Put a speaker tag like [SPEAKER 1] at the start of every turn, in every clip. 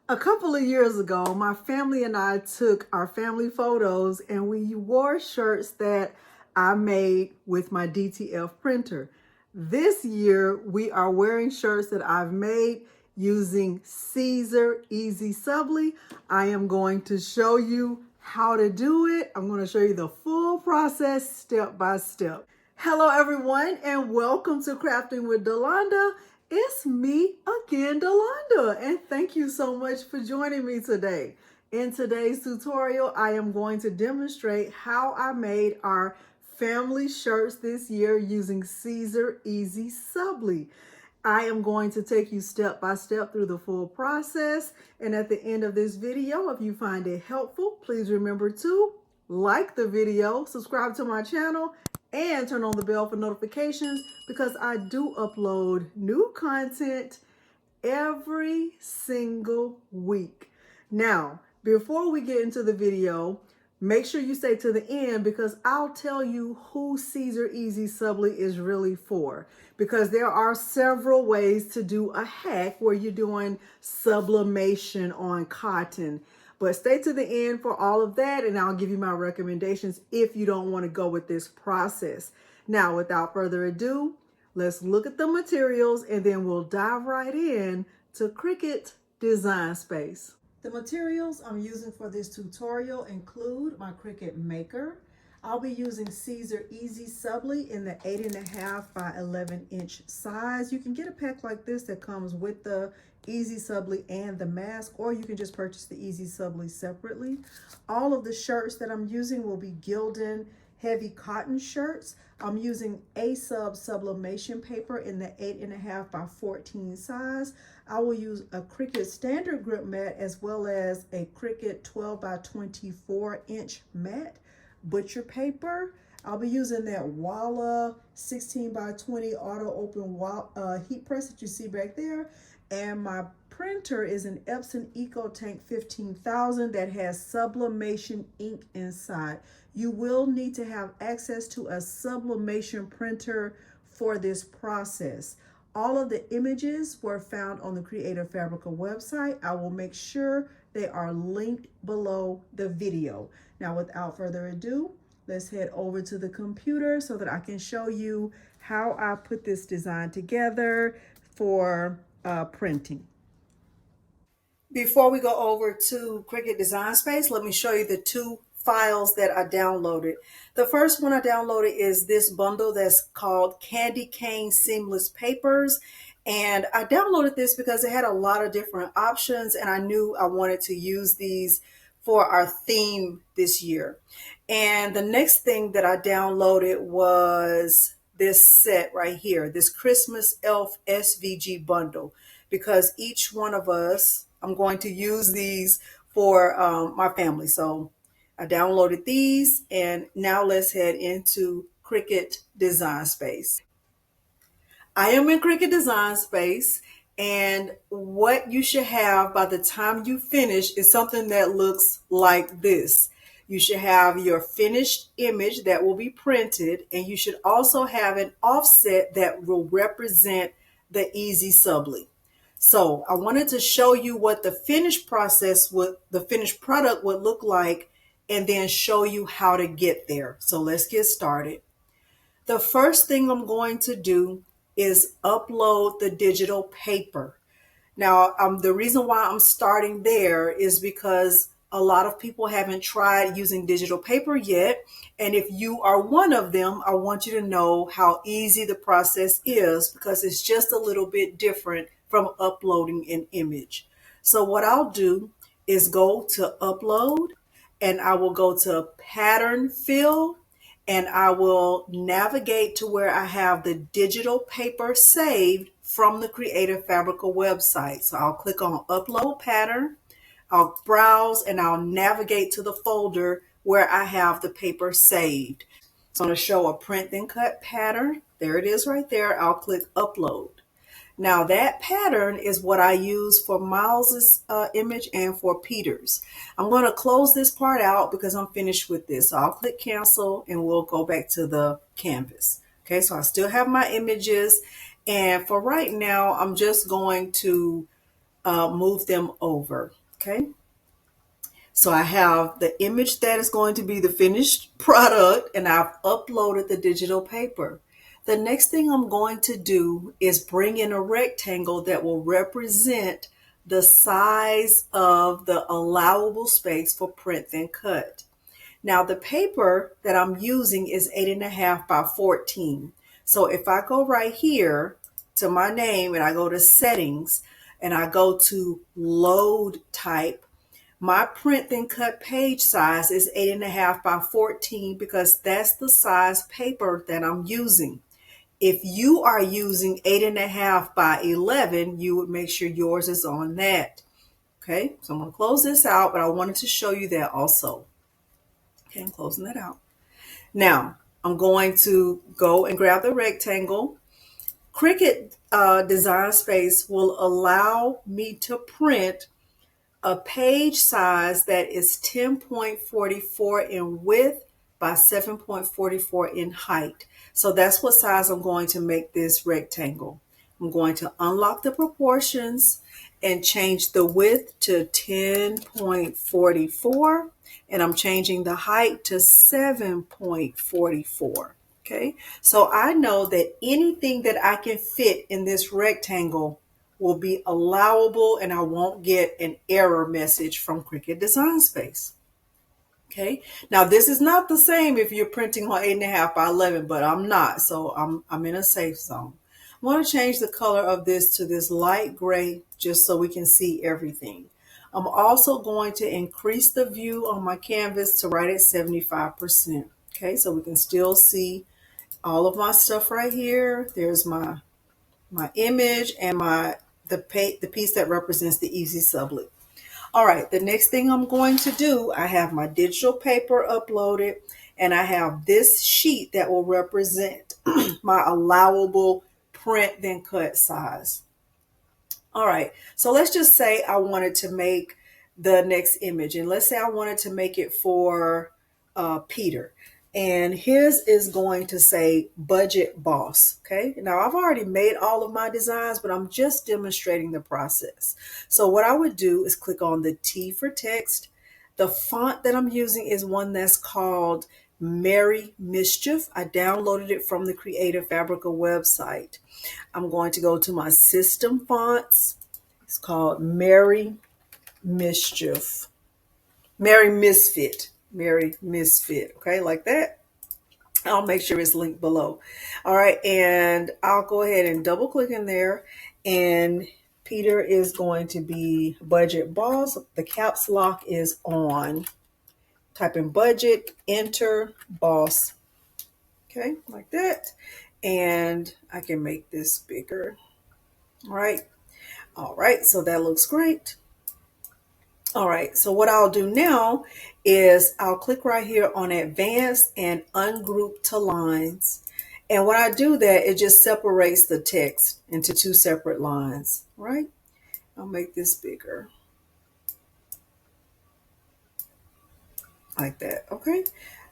[SPEAKER 1] A couple of years ago, my family and I took our family photos and we wore shirts that I made with my DTF printer. This year, we are wearing shirts that I've made using Siser EasySubli. I am going to show you how to do it. I'm going to show you the full process step by step. Hello everyone and welcome to Crafting with Delonda. It's me again, Delonda, and thank you so much for joining me today. In today's tutorial, I am going to demonstrate how I made our family shirts this year using Siser EasySubli. I am going to take you step by step through the full process, and at the end of this video, if you find it helpful, please remember to like the video, subscribe to my channel, and turn on the bell for notifications because I do upload new content every single week. Now, before we get into the video, make sure you stay to the end because I'll tell you who Siser EasySubli is really for. Because there are several ways to do a hack where you're doing sublimation on cotton. But stay to the end for all of that and I'll give you my recommendations if you don't want to go with this process. Now, without further ado, let's look at the materials and then we'll dive right in to Cricut Design Space. The materials I'm using for this tutorial include my Cricut Maker. I'll be using Siser EasySubli in the 8.5 by 11 inch size. You can get a pack like this that comes with the EasySubli and the mask, or you can just purchase the EasySubli separately. All of the shirts that I'm using will be Gildan heavy cotton shirts. I'm using sublimation paper in the 8.5 by 14 size. I will use a Cricut standard grip mat as well as a Cricut 12 by 24 inch mat. Butcher paper. I'll be using that Walla 16 by 20 auto open heat press that you see back there. And my printer is an Epson EcoTank 15,000 that has sublimation ink inside. You will need to have access to a sublimation printer for this process. All of the images were found on the Creative Fabrica website. I will make sure they are linked below the video. Now, without further ado, let's head over to the computer so that I can show you how I put this design together for printing. Before we go over to Cricut Design Space, let me show you the two files that I downloaded. The first one I downloaded is this bundle that's called Candy Cane Seamless Papers. And I downloaded this because it had a lot of different options and I knew I wanted to use these for our theme this year. And the next thing that I downloaded was this set right here, this Christmas Elf SVG bundle, because each one of us, I'm going to use these for my family. So I downloaded these and now let's head into Cricut Design Space. I am in Cricut Design Space, and what you should have by the time you finish is something that looks like this. You should have your finished image that will be printed, and you should also have an offset that will represent the EasySubli. So I wanted to show you what the finished process would, the finished product would look like, and then show you how to get there. So let's get started. The first thing I'm going to do is upload the digital paper. Now, the reason why I'm starting there is because a lot of people haven't tried using digital paper yet. And if you are one of them, I want you to know how easy the process is because it's just a little bit different from uploading an image. So what I'll do is go to upload and I will go to pattern fill and I will navigate to where I have the digital paper saved from the Creative Fabrica website. So I'll click on Upload Pattern, I'll browse, and I'll navigate to the folder where I have the paper saved. So I'm going to show a print then cut pattern. There it is right there. I'll click Upload. Now that pattern is what I use for Miles's image and for Peter's. I'm going to close this part out because I'm finished with this. So I'll click cancel and we'll go back to the canvas. Okay, so I still have my images. And for right now, I'm just going to move them over. Okay. So I have the image that is going to be the finished product, and I've uploaded the digital paper. The next thing I'm going to do is bring in a rectangle that will represent the size of the allowable space for print then cut. Now the paper that I'm using is 8.5 by 14. So if I go right here to my name and I go to settings and I go to load type, my print then cut page size is 8.5 by 14 because that's the size paper that I'm using. If you are using 8.5 by 11, you would make sure yours is on that. Okay, so I'm going to close this out, but I wanted to show you that also. Okay, I'm closing that out. Now, I'm going to go and grab the rectangle. Cricut Design Space will allow me to print a page size that is 10.44 in width by 7.44 in height. So that's what size I'm going to make this rectangle. I'm going to unlock the proportions and change the width to 10.44, and I'm changing the height to 7.44. Okay, so I know that anything that I can fit in this rectangle will be allowable, and I won't get an error message from Cricut Design Space. Okay, now this is not the same if you're printing on 8.5 by 11, but I'm not, so I'm in a safe zone. I want to change the color of this to this light gray just so we can see everything. I'm also going to increase the view on my canvas to right at 75%. Okay, so we can still see all of my stuff right here. There's my image and the piece that represents the EasySubli. All right, the next thing I'm going to do, I have my digital paper uploaded, and I have this sheet that will represent my allowable print then cut size. All right, so let's just say I wanted to make the next image, and let's say I wanted to make it for Peter. And his is going to say budget boss. Okay, now I've already made all of my designs, but I'm just demonstrating the process. So what I would do is click on the T for text. The font that I'm using is one that's called Merry Mischief. I downloaded it from the Creative Fabrica website. I'm going to go to my system fonts. It's called Merry Mischief. Merry Misfit. Merry Misfit. Okay, like that. I'll make sure it's linked below. All right, and I'll go ahead and double click in there, and Peter is going to be budget boss. The caps lock is on. Type in budget, enter, boss. Okay, like that. And I can make this bigger. All right. All right, so that looks great. All right, so what I'll do now is I'll click right here on advanced and ungroup to lines. And when I do that, it just separates the text into two separate lines, right? I'll make this bigger. Like that, okay?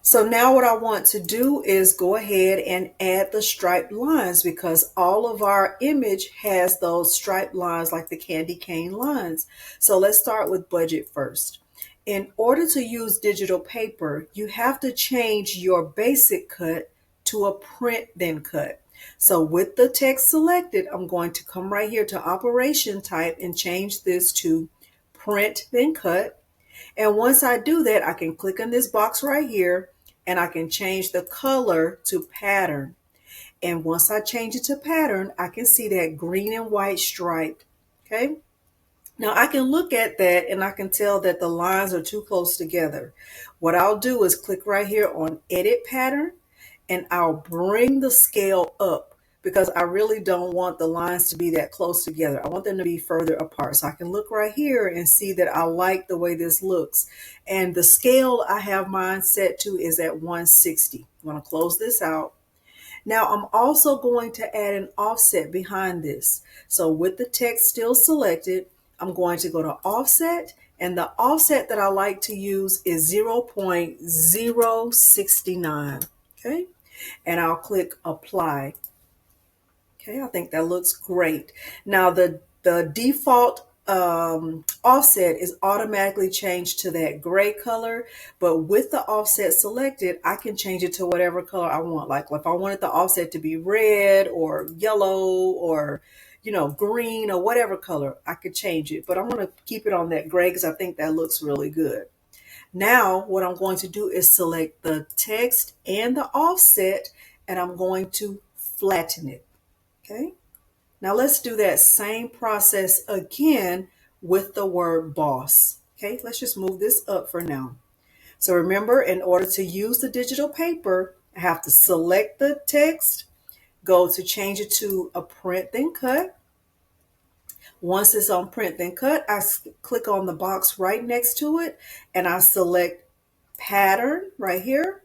[SPEAKER 1] So now what I want to do is go ahead and add the striped lines because all of our image has those striped lines like the candy cane lines. So let's start with budget first. In order to use digital paper, you have to change your basic cut to a print then cut. So with the text selected, I'm going to come right here to operation type and change this to print then cut. And once I do that, I can click on this box right here and I can change the color to pattern. And once I change it to pattern, I can see that green and white striped. Okay. Now I can look at that and I can tell that the lines are too close together. What I'll do is click right here on edit pattern and I'll bring the scale up because I really don't want the lines to be that close together. I want them to be further apart. So I can look right here and see that I like the way this looks. And the scale I have mine set to is at 160. I'm going to close this out. Now I'm also going to add an offset behind this. So with the text still selected, I'm going to go to offset, and the offset that I like to use is 0.069. Okay, and I'll click apply. Okay, I think that looks great. Now the default offset is automatically changed to that gray color, but with the offset selected, I can change it to whatever color I want. Like if I wanted the offset to be red or yellow or green or whatever color, I could change it, but I'm going to keep it on that gray because I think that looks really good. Now what I'm going to do is select the text and the offset, and I'm going to flatten it. Okay. Now let's do that same process again with the word boss. Okay, let's just move this up for now. So remember, in order to use the digital paper, I have to select the text, go to change it to a print then cut. Once it's on print then cut, I click on the box right next to it and I select pattern right here.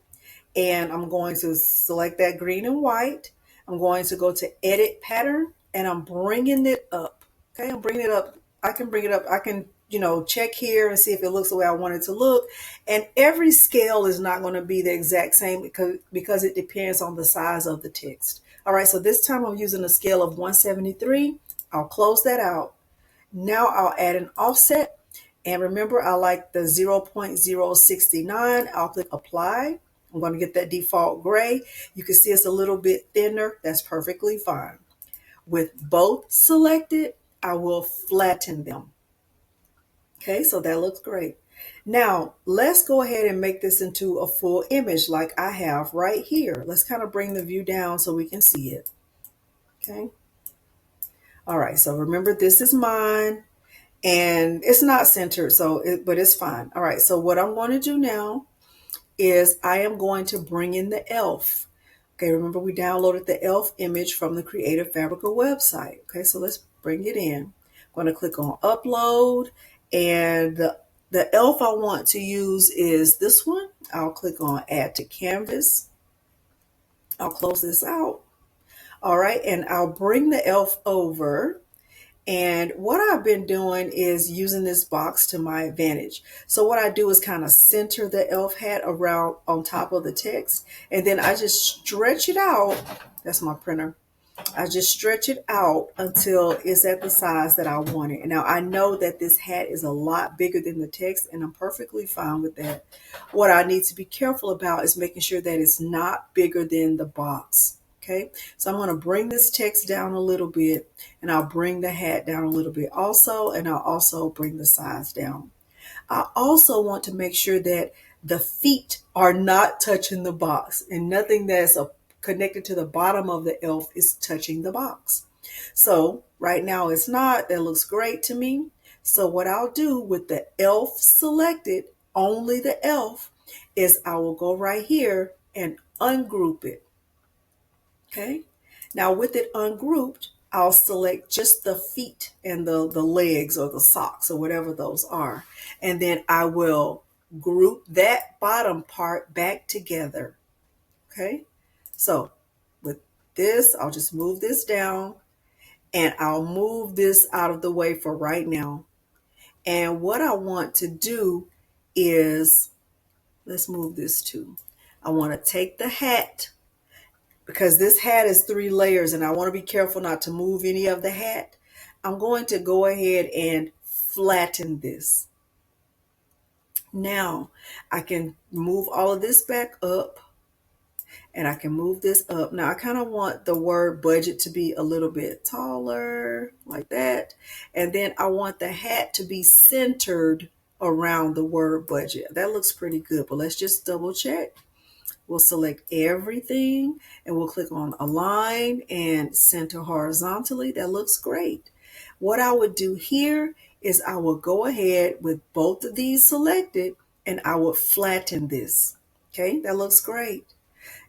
[SPEAKER 1] And I'm going to select that green and white. I'm going to go to edit pattern and I'm bringing it up. Okay, I'm bringing it up. I can bring it up. I can, check here and see if it looks the way I want it to look. And every scale is not going to be the exact same because it depends on the size of the text. All right, so this time I'm using a scale of 173. I'll close that out. Now I'll add an offset. And remember, I like the 0.069. I'll click apply. I'm going to get that default gray. You can see it's a little bit thinner. That's perfectly fine. With both selected, I will flatten them. Okay, so that looks great. Now, let's go ahead and make this into a full image like I have right here. Let's kind of bring the view down so we can see it. Okay. All right, so remember this is mine. And it's not centered, but it's fine. All right, so what I'm going to do now is I am going to bring in the elf. Okay, remember we downloaded the elf image from the Creative Fabrica website. Okay, so let's bring it in. I'm going to click on upload, and the elf I want to use is this one. I'll click on add to canvas. I'll close this out. All right, and I'll bring the elf over. And what I've been doing is using this box to my advantage. So what I do is kind of center the elf hat around on top of the text. And then I just stretch it out. That's my printer. I just stretch it out until it's at the size that I want it. And now I know that this hat is a lot bigger than the text, and I'm perfectly fine with that. What I need to be careful about is making sure that it's not bigger than the box. Okay, so I'm going to bring this text down a little bit, and I'll bring the hat down a little bit also, and I'll also bring the size down. I also want to make sure that the feet are not touching the box, and nothing that's connected to the bottom of the elf is touching the box. So right now it's not. That looks great to me. So what I'll do with the elf selected, only the elf, is I will go right here and ungroup it. Okay, now with it ungrouped, I'll select just the feet and the legs or the socks or whatever those are. And then I will group that bottom part back together. Okay, so with this, I'll just move this down and I'll move this out of the way for right now. And what I want to do is, let's move this too. I want to take the hat, because this hat is 3 layers and I want to be careful not to move any of the hat. I'm going to go ahead and flatten this. Now I can move all of this back up, and I can move this up. Now I kind of want the word budget to be a little bit taller like that. And then I want the hat to be centered around the word budget. That looks pretty good, but let's just double check. We'll select everything and we'll click on align and center horizontally. That looks great. What I would do here is I will go ahead with both of these selected and I will flatten this. Okay, that looks great.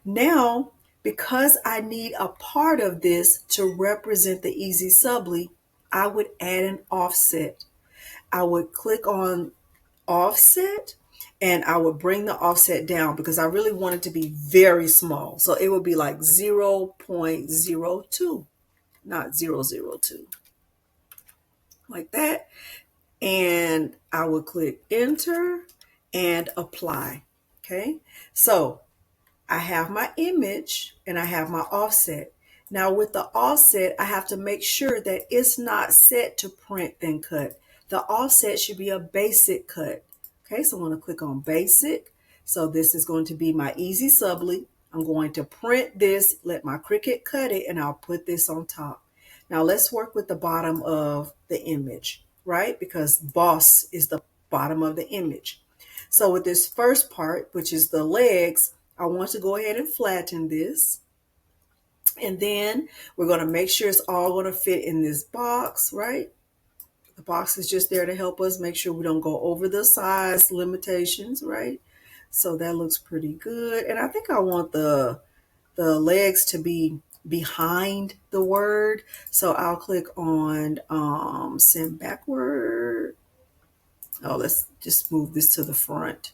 [SPEAKER 1] Now, because I need a part of this to represent the EasySubli, I would add an offset. I would click on offset and I would bring the offset down because I really want it to be very small. So it would be like 0.02, not 002, like that. And I would click enter and apply. Okay, so I have my image and I have my offset. Now with the offset, I have to make sure that it's not set to print then cut. The offset should be a basic cut. Okay, so I'm going to click on basic. So this is going to be my EasySubli. I'm going to print this, let my Cricut cut it, and I'll put this on top. Now let's work with the bottom of the image, right? Because boss is the bottom of the image. So with this first part, which is the legs, I want to go ahead and flatten this. And then we're going to make sure it's all going to fit in this box, right? The box is just there to help us make sure we don't go over the size limitations, right? So that looks pretty good. And I think I want the legs to be behind the word. So I'll click on send backward. Oh, let's just move this to the front.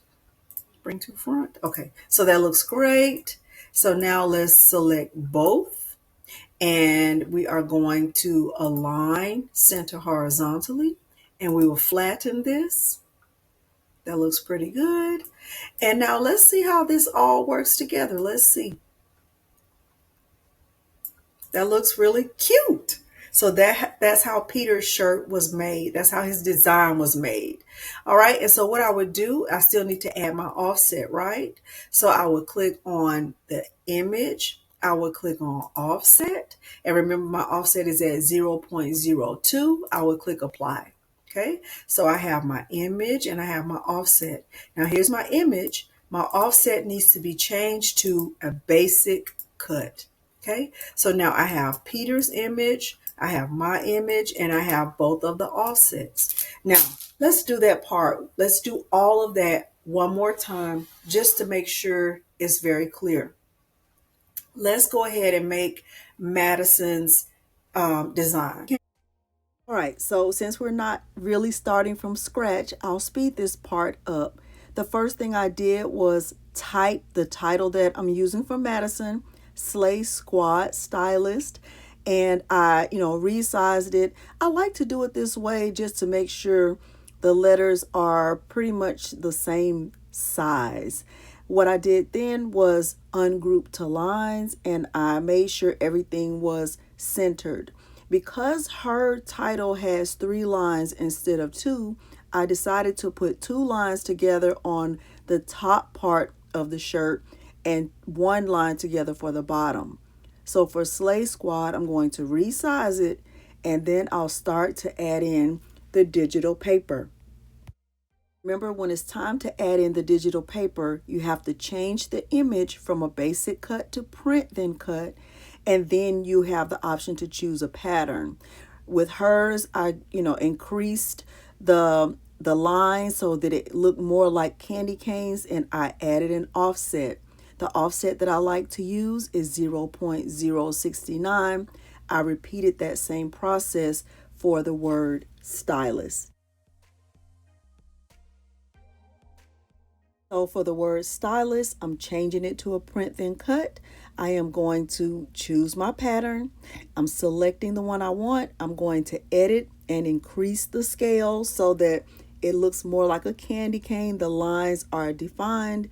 [SPEAKER 1] Bring to front. Okay, so that looks great. So now let's select both. And we are going to align center horizontally, and we will flatten this. That looks pretty good. And now let's see how this all works together. Let's see. That looks really cute. So that's how Peter's shirt was made. That's how his design was made. All right. And so what I would do, I still need to add my offset, right? So I would click on the image. I would click on offset. And remember, my offset is at 0.02. I would click apply. Okay. So I have my image and I have my offset. Now here's my image. My offset needs to be changed to a basic cut. Okay, so now I have Peter's image, I have my image, and I have both of the offsets. Now, let's do that part. Let's do all of that one more time just to make sure it's very clear. Let's go ahead and make Madison's design. All right, so since we're not really starting from scratch, I'll speed this part up. The first thing I did was type the title that I'm using for Madison, Slay Squad Stylist, and I resized it. I like to do it this way just to make sure the letters are pretty much the same size. What I did then was ungroup to lines, and I made sure everything was centered. Because her title has 3 lines instead of 2, I decided to put 2 lines together on the top part of the shirt and 1 line together for the bottom. So for Slay Squad, I'm going to resize it, and then I'll start to add in the digital paper. Remember, when it's time to add in the digital paper, you have to change the image from a basic cut to print then cut, and then you have the option to choose a pattern. With hers, I increased the line so that it looked more like candy canes, and I added an offset. The offset that I like to use is 0.069. I repeated that same process for the word stylist. So for the word stylist, I'm changing it to a print then cut. I am going to choose my pattern. I'm selecting the one I want. I'm going to edit and increase the scale so that it looks more like a candy cane. The lines are defined.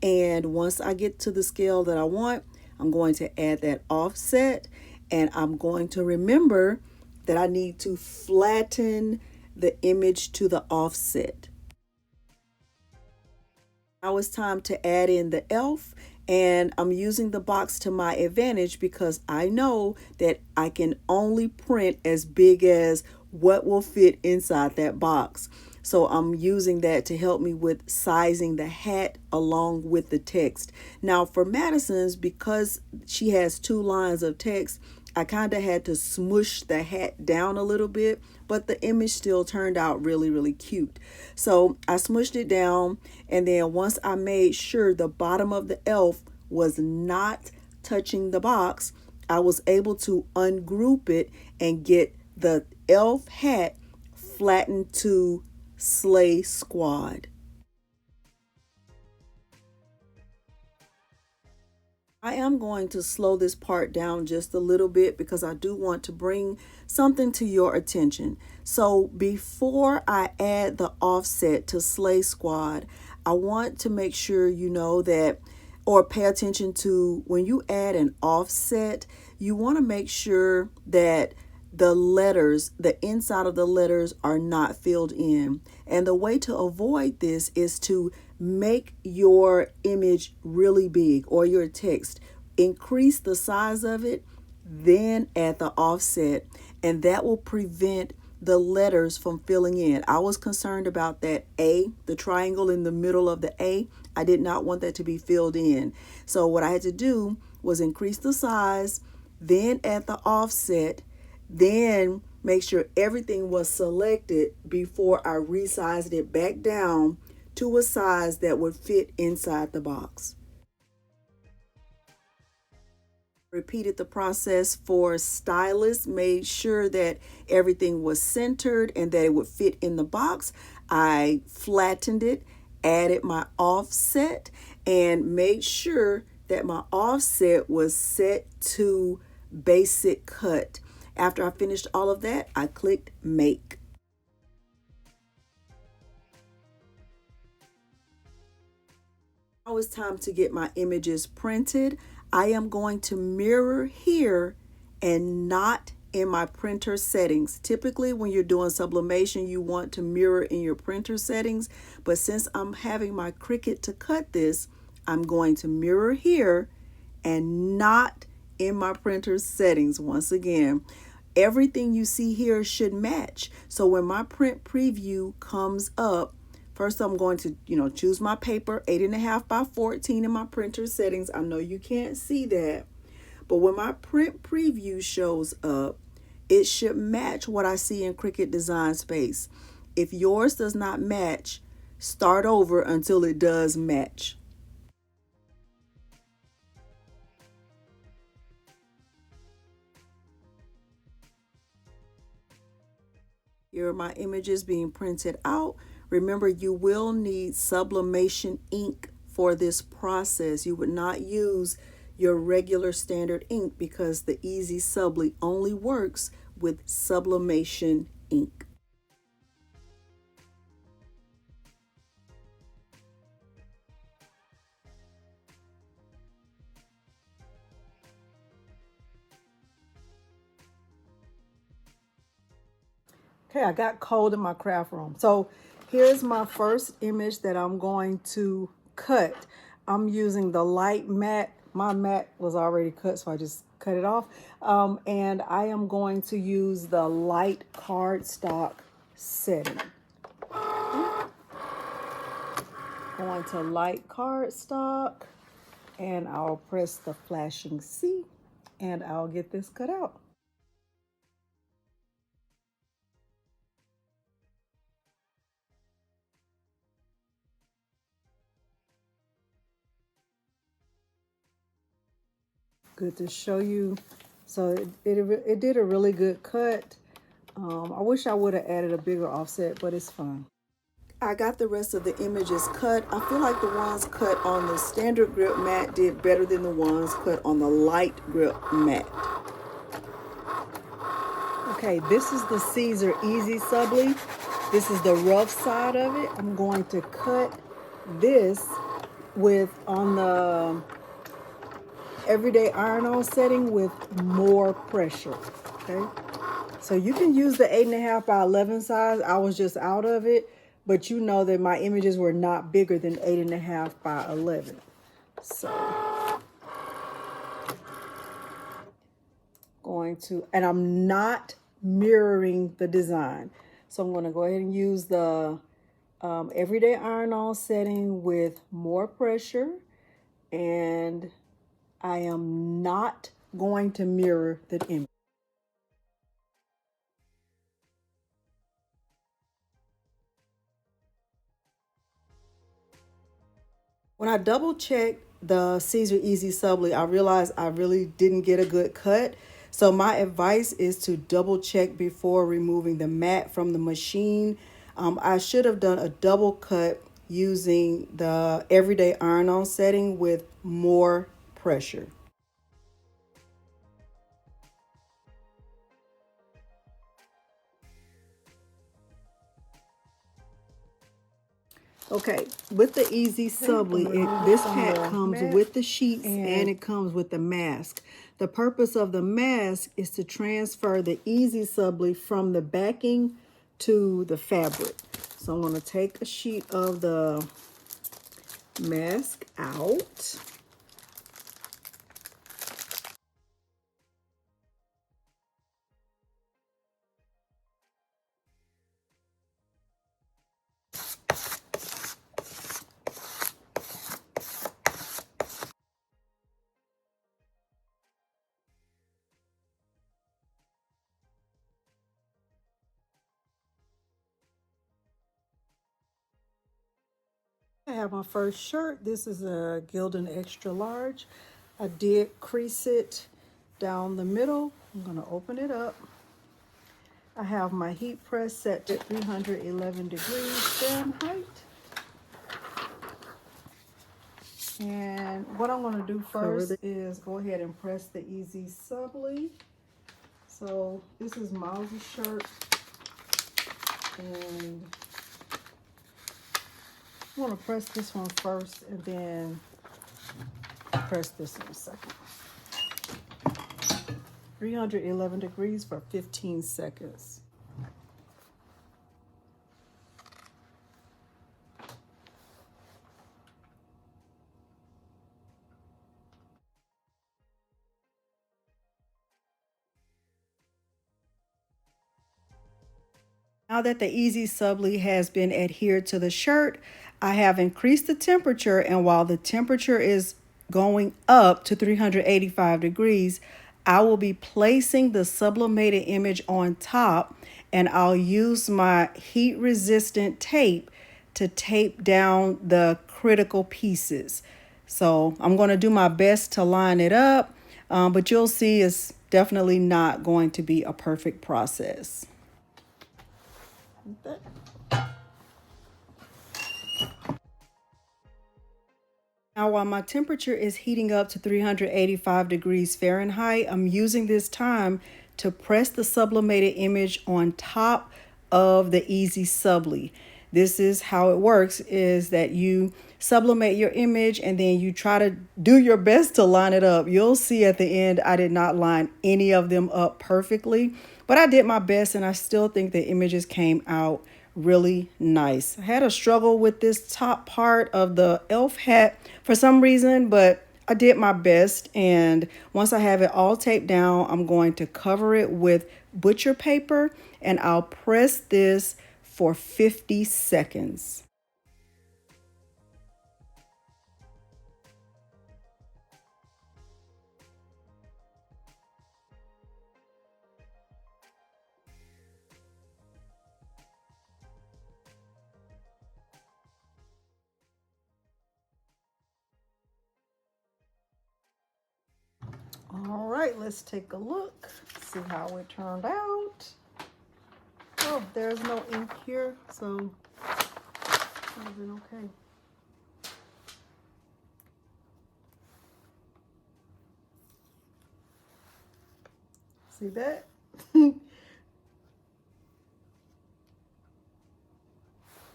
[SPEAKER 1] And once I get to the scale that I want, I'm going to add that offset, and I'm going to remember that I need to flatten the image to the offset. Now it's time to add in the elf, and I'm using the box to my advantage because I know that I can only print as big as what will fit inside that box. So I'm using that to help me with sizing the hat along with the text. Now for Madison's, because she has 2 lines of text, I kind of had to smush the hat down a little bit, but the image still turned out really, really cute. So I smushed it down, and then once I made sure the bottom of the elf was not touching the box, I was able to ungroup it and get the elf hat flattened to Slay Squad. I am going to slow this part down just a little bit because I do want to bring something to your attention. So before I add the offset to Slay Squad, I want to make sure you know that, or pay attention to, when you add an offset,
[SPEAKER 2] you want to make sure that the letters, the inside of the letters are not filled in. And the way to avoid this is to make your image really big, or your text. Increase the size of it, then add the offset, and that will prevent the letters from filling in. I was concerned about that A, the triangle in the middle of the A. I did not want that to be filled in. So what I had to do was increase the size, then add the offset, then make sure everything was selected before I resized it back down to a size that would fit inside the box. Repeated the process for Stylist, made sure that everything was centered and that it would fit in the box. I flattened it, added my offset, and made sure that my offset was set to basic cut. After I finished all of that, I clicked Make. Now it's time to get my images printed. I am going to mirror here and not in my printer settings. Typically, when you're doing sublimation, you want to mirror in your printer settings. But since I'm having my Cricut to cut this, I'm going to mirror here and not in my printer settings. Once again, everything you see here should match. So when my print preview comes up, first I'm going to, choose my paper, 8.5 by 14 in my printer settings. I know you can't see that, but when my print preview shows up, it should match what I see in Cricut Design Space. If yours does not match, start over until it does match. Here are my images being printed out. Remember, you will need sublimation ink for this process. You would not use your regular standard ink because the EasySubli only works with sublimation ink.
[SPEAKER 1] Okay, I got cold in my craft room. So here's my first image that I'm going to cut. I'm using the light matte. My matte was already cut, so I just cut it off. And I am going to use the light cardstock setting. Going to light cardstock, and I'll press the flashing C, and I'll get this cut out. Good to show you. So it did a really good cut. I wish I would have added a bigger offset, but it's fine.
[SPEAKER 2] I got the rest of the images cut. I feel like the ones cut on the standard grip mat did better than the ones cut on the light grip mat.
[SPEAKER 1] Okay, this is the Siser EasySubli. This is the rough side of it. I'm going to cut this on the everyday iron-on setting with more pressure. Okay, so you can use the 8.5 by 11 size. I was just out of it, but you know that my images were not bigger than 8.5 by 11. So and I'm not mirroring the design. So I'm going to go ahead and use the everyday iron-on setting with more pressure, and I am not going to mirror the image. When I double checked the Siser EasySubli, I realized I really didn't get a good cut. So my advice is to double check before removing the mat from the machine. I should have done a double cut using the everyday iron-on setting with more pressure. Okay, with the EasySubli, this pack comes with the sheets and it comes with the mask. The purpose of the mask is to transfer the EasySubli from the backing to the fabric. So I'm going to take a sheet of the mask out. I have my first shirt. This is a Gildan extra large. I did crease it down the middle. I'm going to open it up. I have my heat press set to 311 degrees Fahrenheit. And what I'm going to do first is go ahead and press the EasySubli. So this is Miles' shirt. And I'm going to press this one first and then press this one second. 311 degrees for 15 seconds. Now that the EasySubli has been adhered to the shirt, I have increased the temperature, and while the temperature is going up to 385 degrees, I will be placing the sublimated image on top, and I'll use my heat-resistant tape to tape down the critical pieces. So I'm going to do my best to line it up, but you'll see it's definitely not going to be a perfect process. Now, while my temperature is heating up to 385 degrees Fahrenheit, I'm using this time to press the sublimated image on top of the EasySubli. This is how it works, is that you sublimate your image and then you try to do your best to line it up. You'll see at the end, I did not line any of them up perfectly, but I did my best and I still think the images came out really nice. I had a struggle with this top part of the elf hat for some reason, but I did my best. And once I have it all taped down, I'm going to cover it with butcher paper and I'll press this for 50 seconds. All right, let's take a look, see how it turned out. Oh, there's no ink here, so it's been okay. See that?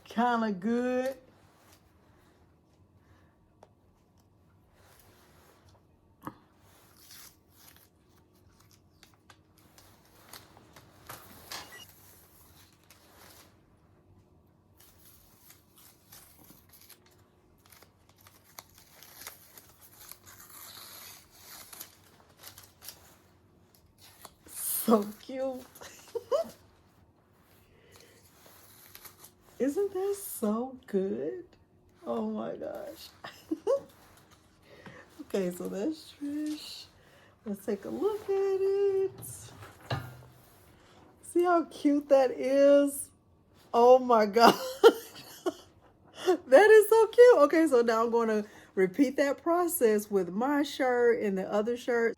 [SPEAKER 1] Kind of good. So cute. Isn't that so good? Oh my gosh. Okay, so that's Trish. Let's take a look at it. See how cute that is? Oh my god. That is so cute. Okay, so now I'm going to repeat that process with my shirt and the other shirt.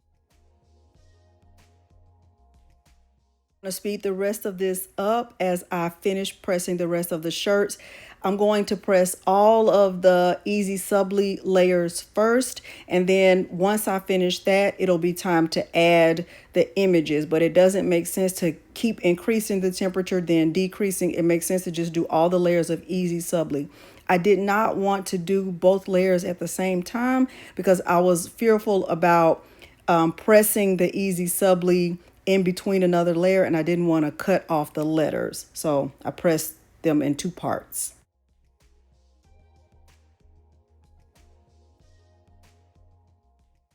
[SPEAKER 1] I'm going to speed the rest of this up as I finish pressing the rest of the shirts. I'm going to press all of the EasySubli layers first, and then once I finish that, it'll be time to add the images. But it doesn't make sense to keep increasing the temperature then decreasing. It makes sense to just do all the layers of EasySubli.
[SPEAKER 2] I did not want to do both layers at the same time because I was fearful about pressing the EasySubli in between another layer, and I didn't want to cut off the letters. So I pressed them in two parts.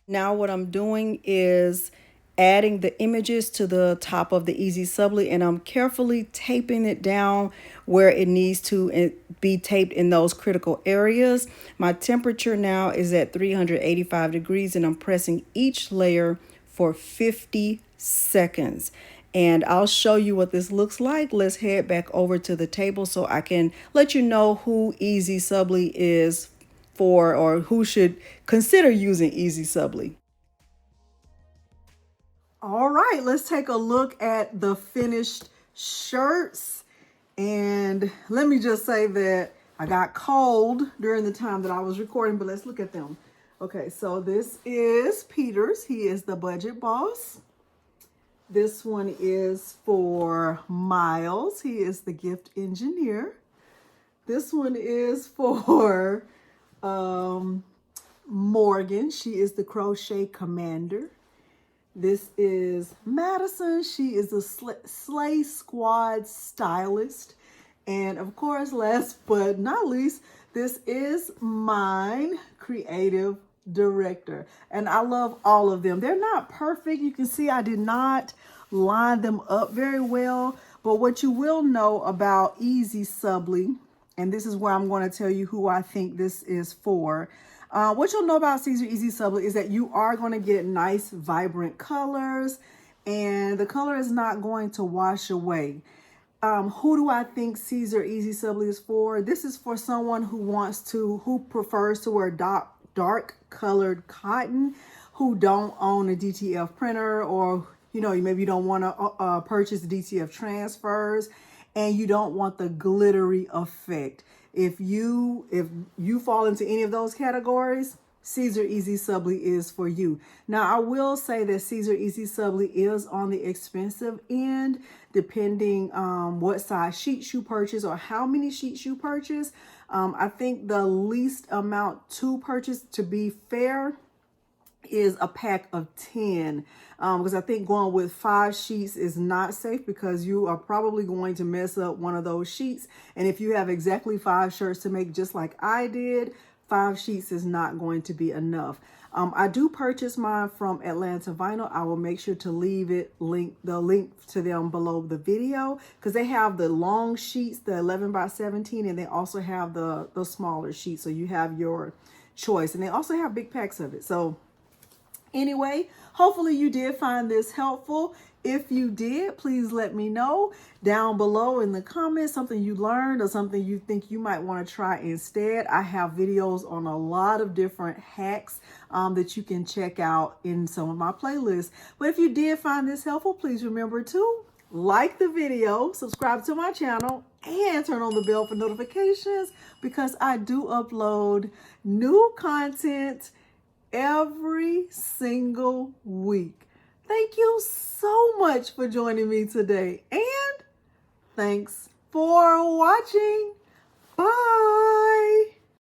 [SPEAKER 2] Now what I'm doing is adding the images to the top of the EasySubli, and I'm carefully taping it down where it needs to be taped in those critical areas. My temperature now is at 385 degrees, and I'm pressing each layer for 50 seconds. And I'll show you what this looks like. Let's head back over to the table so I can let you know who EasySubli is for, or who should consider using EasySubli.
[SPEAKER 1] All right, let's take a look at the finished shirts. And let me just say that I got cold during the time that I was recording, but let's look at them. Okay, so this is Peter's. He is the budget boss. This one is for Miles. He is the gift engineer. This one is for Morgan. She is the Crochet Commander. This is Madison. She is the Slay Squad Stylist. And of course, last but not least, this is mine, Creative Director. And I love all of them. They're not perfect. You can see I did not line them up very well. But what you will know about EasySubli, and this is where I'm going to tell you who I think this is for. What you'll know about Siser EasySubli is that you are going to get nice, vibrant colors, and the color is not going to wash away. Who do I think Siser EasySubli is for? This is for someone who prefers to wear dark colored cotton, who don't own a DTF printer, or maybe you don't want to purchase DTF transfers, and you don't want the glittery effect. If you fall into any of those categories, Siser EasySubli is for you. Now, I will say that Siser EasySubli is on the expensive end, depending what size sheets you purchase or how many sheets you purchase. I think the least amount to purchase, to be fair, is a pack of 10, because I think going with 5 sheets is not safe, because you are probably going to mess up one of those sheets. And if you have exactly 5 shirts to make, just like I did, 5 sheets is not going to be enough. I do purchase mine from Atlanta Vinyl. I will make sure to leave the link to them below the video, because they have the long sheets, the 11 by 17, and they also have the smaller sheets. So you have your choice, and they also have big packs of it. So anyway, hopefully you did find this helpful. If you did, please let me know down below in the comments something you learned or something you think you might want to try instead. I have videos on a lot of different hacks that you can check out in some of my playlists. But if you did find this helpful, please remember to like the video, subscribe to my channel, and turn on the bell for notifications, because I do upload new content every single week. Thank you so much for joining me today, and thanks for watching. Bye.